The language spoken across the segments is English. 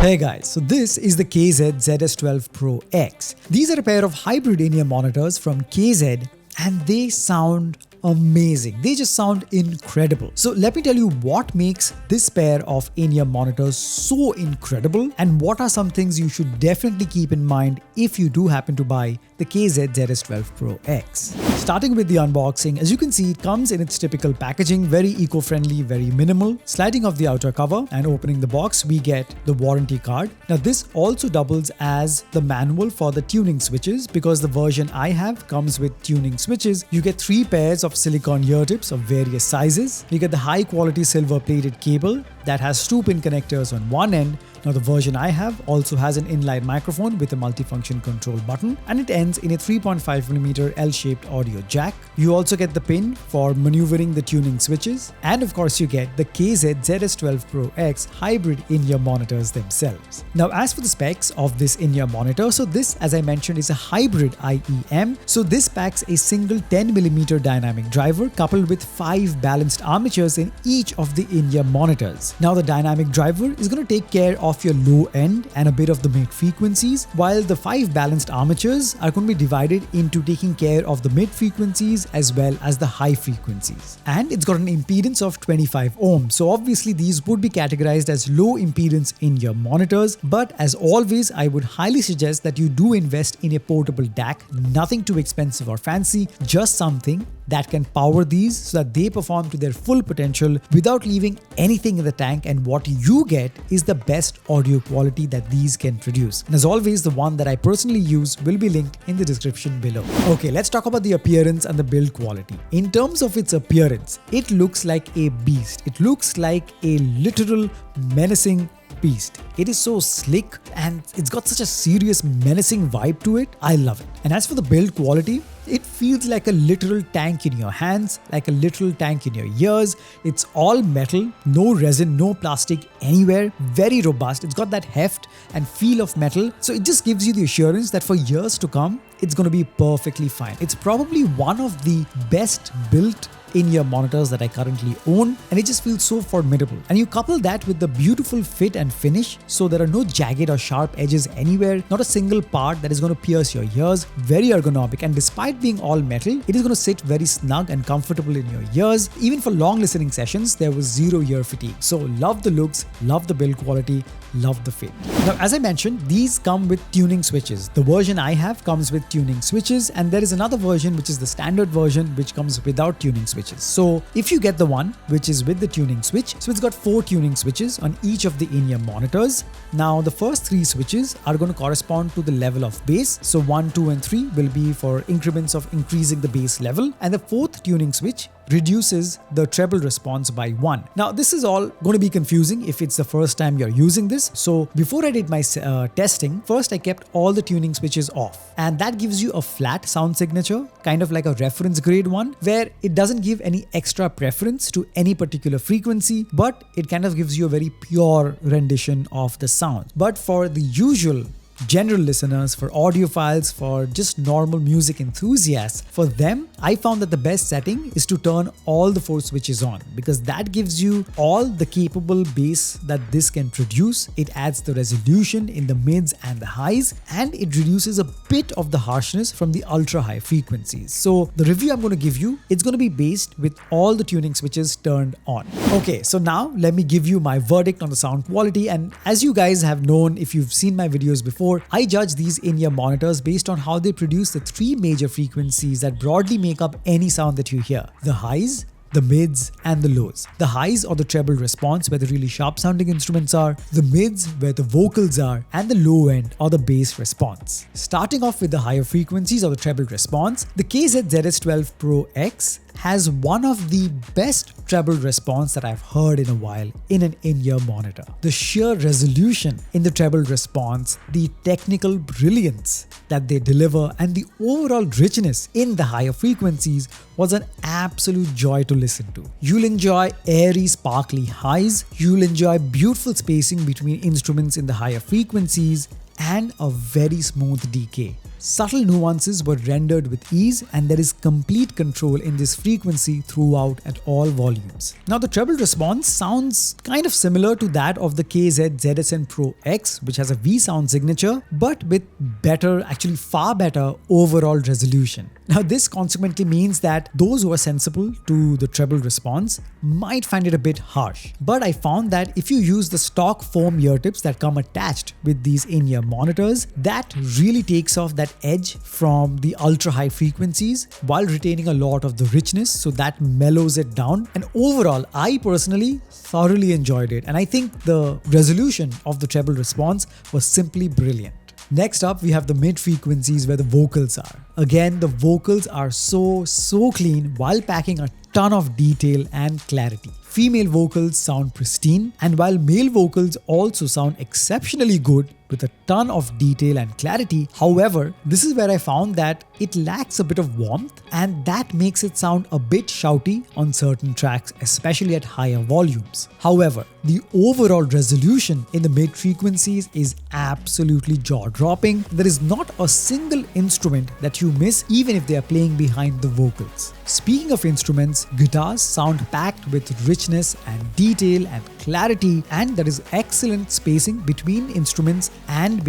Hey guys, so this is the KZ ZS12 Pro X. These are a pair of hybrid in-ear monitors from KZ and they sound amazing. They just sound incredible. So let me tell you what makes this pair of in-ear monitors so incredible and what are some things you should definitely keep in mind if you do happen to buy the KZ ZS12 Pro X. Starting with the unboxing, as you can see, it comes in its typical packaging, very eco-friendly, very minimal. Sliding off the outer cover and opening the box, we get the warranty card. Now this also doubles as the manual for the tuning switches because the version I have comes with tuning switches. You get 3 pairs of silicone ear tips of various sizes. You get the high quality silver plated cable that has 2 pin connectors on one end. Now the version I have also has an inline microphone with a multifunction control button and it ends in a 3.5mm L-shaped audio jack. You also get the pin for maneuvering the tuning switches and of course you get the KZ ZS12 Pro X hybrid in-ear monitors themselves. Now as for the specs of this in-ear monitor, so this as I mentioned is a hybrid IEM. So this packs a single 10mm dynamic driver coupled with 5 balanced armatures in each of the in-ear monitors. Now the dynamic driver is going to take care of your low end and a bit of the mid frequencies, while the 5 balanced armatures are going to be divided into taking care of the mid frequencies as well as the high frequencies. And it's got an impedance of 25 ohms. So obviously these would be categorized as low impedance in-ear monitors, but as always I would highly suggest that you do invest in a portable DAC, nothing too expensive or fancy, just something that can power these so that they perform to their full potential without leaving anything in the tank, and what you get is the best audio quality that these can produce. And as always, the one that I personally use will be linked in the description below. Okay, let's talk about the appearance and the build quality. In terms of its appearance, it looks like a beast. It looks like a literal menacing beast. It is so slick and it's got such a serious menacing vibe to it. I love it. And as for the build quality, it feels like a literal tank in your hands, like a literal tank in your ears. It's all metal, no resin, no plastic anywhere, very robust. It's got that heft and feel of metal. So it just gives you the assurance that for years to come, it's going to be perfectly fine. It's probably one of the best built in-ear monitors that I currently own, and it just feels so formidable. And you couple that with the beautiful fit and finish, so there are no jagged or sharp edges anywhere, not a single part that is going to pierce your ears, very ergonomic, and despite being all metal, it is going to sit very snug and comfortable in your ears. Even for long listening sessions, there was zero ear fatigue. So love the looks, love the build quality, love the fit. Now as I mentioned, these come with tuning switches. The version I have comes with tuning switches, and there is another version which is the standard version which comes without tuning switches. So if you get the one which is with the tuning switch, so it's got 4 tuning switches on each of the in-ear monitors. Now the first 3 switches are going to correspond to the level of bass. So 1, 2 and 3 will be for increments of increasing the bass level, and the 4th tuning switch reduces the treble response by 1. Now this is all going to be confusing if it's the first time you're using this. So before I did my testing, first I kept all the tuning switches off, and that gives you a flat sound signature, kind of like a reference grade one, where it doesn't give any extra preference to any particular frequency, but it kind of gives you a very pure rendition of the sound. But for the usual general listeners, for audiophiles, for just normal music enthusiasts, for them, I found that the best setting is to turn all the 4 switches on, because that gives you all the capable bass that this can produce. It adds the resolution in the mids and the highs, and it reduces a bit of the harshness from the ultra high frequencies. So the review I'm going to give you, it's going to be based with all the tuning switches turned on. Okay, so now let me give you my verdict on the sound quality. And as you guys have known, if you've seen my videos before, I judge these in-ear monitors based on how they produce the 3 major frequencies that broadly make up any sound that you hear: the highs, the mids and the lows. The highs or the treble response where the really sharp sounding instruments are, the mids where the vocals are, and the low end or the bass response. Starting off with the higher frequencies or the treble response, the KZ ZS12 Pro X has one of the best treble response that I've heard in a while in an in-ear monitor. The sheer resolution in the treble response, the technical brilliance that they deliver, and the overall richness in the higher frequencies was an absolute joy to listen to. You'll enjoy airy, sparkly highs, you'll enjoy beautiful spacing between instruments in the higher frequencies, and a very smooth decay. Subtle nuances were rendered with ease, and there is complete control in this frequency throughout at all volumes. Now the treble response sounds kind of similar to that of the KZ ZS12 Pro X, which has a V sound signature, but with better, actually far better overall resolution. Now this consequently means that those who are sensible to the treble response might find it a bit harsh. But I found that if you use the stock foam ear tips that come attached with these in-ear monitors, that really takes off that edge from the ultra high frequencies while retaining a lot of the richness, so that mellows it down. And overall, I personally thoroughly enjoyed it, and I think the resolution of the treble response was simply brilliant. Next up, we have the mid frequencies where the vocals are. Again, the vocals are so clean while packing a ton of detail and clarity. Female vocals sound pristine, and while male vocals also sound exceptionally good with a ton of detail and clarity. However, this is where I found that it lacks a bit of warmth, and that makes it sound a bit shouty on certain tracks, especially at higher volumes. However, the overall resolution in the mid frequencies is absolutely jaw-dropping. There is not a single instrument that you miss, even if they are playing behind the vocals. Speaking of instruments, guitars sound packed with richness and detail and clarity, and there is excellent spacing between instruments and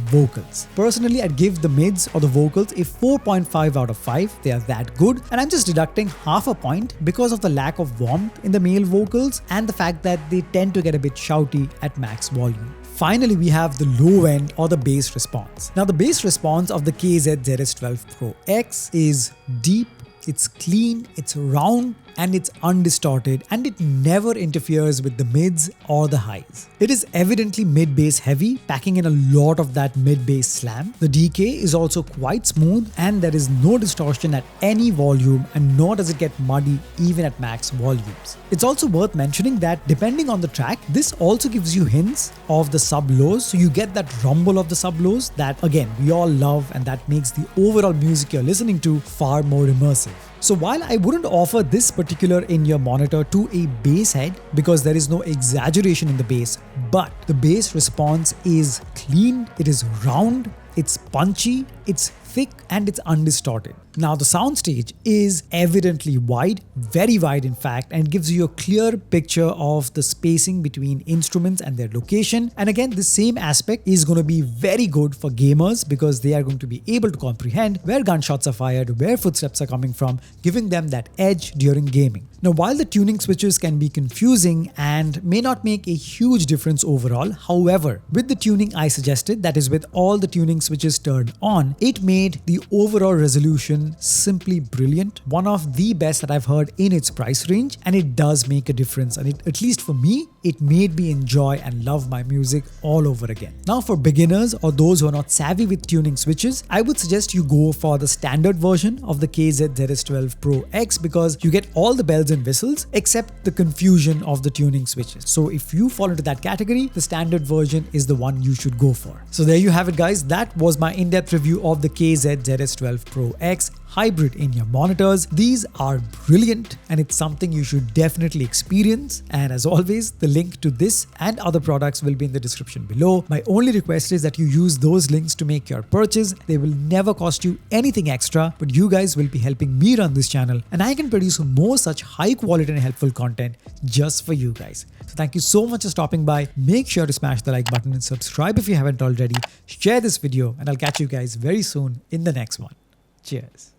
vocals. Personally, I'd give the mids or the vocals a 4.5 out of 5. They are that good, and I'm just deducting half a point because of the lack of warmth in the male vocals and the fact that they tend to get a bit shouty at max volume. Finally, we have the low end or the bass response. Now, the bass response of the KZ ZS12 Pro X is deep, it's clean, it's round, and it's undistorted, and it never interferes with the mids or the highs. It is evidently mid-bass heavy, packing in a lot of that mid-bass slam. The decay is also quite smooth, and there is no distortion at any volume, and nor does it get muddy even at max volumes. It's also worth mentioning that depending on the track, this also gives you hints of the sub-lows, so you get that rumble of the sub-lows that again we all love, and that makes the overall music you're listening to far more immersive. So while I wouldn't offer this particular in-ear monitor to a bass head because there is no exaggeration in the bass, but the bass response is clean, it is round, it's punchy, it's thick, and it's undistorted. Now the soundstage is evidently wide, very wide in fact, and gives you a clear picture of the spacing between instruments and their location. And again, the same aspect is going to be very good for gamers because they are going to be able to comprehend where gunshots are fired, where footsteps are coming from, giving them that edge during gaming. Now, while the tuning switches can be confusing and may not make a huge difference overall, however, with the tuning I suggested, that is with all the tuning switches turned on, it made the overall resolution simply brilliant, one of the best that I've heard in its price range, and it does make a difference, and at least for me, it made me enjoy and love my music all over again. Now for beginners or those who are not savvy with tuning switches, I would suggest you go for the standard version of the KZ ZS12 Pro X because you get all the bells and whistles except the confusion of the tuning switches. So if you fall into that category, the standard version is the one you should go for. So there you have it guys, that was my in-depth review of the KZ ZS12 Pro X hybrid in-ear monitors. These are brilliant and it's something you should definitely experience, and as always the link to this and other products will be in the description below. My only request is that you use those links to make your purchase. They will never cost you anything extra, but you guys will be helping me run this channel and I can produce more such high quality and helpful content just for you guys. So thank you so much for stopping by. Make sure to smash the like button and subscribe if you haven't already. Share this video and I'll catch you guys very soon in the next one. Cheers.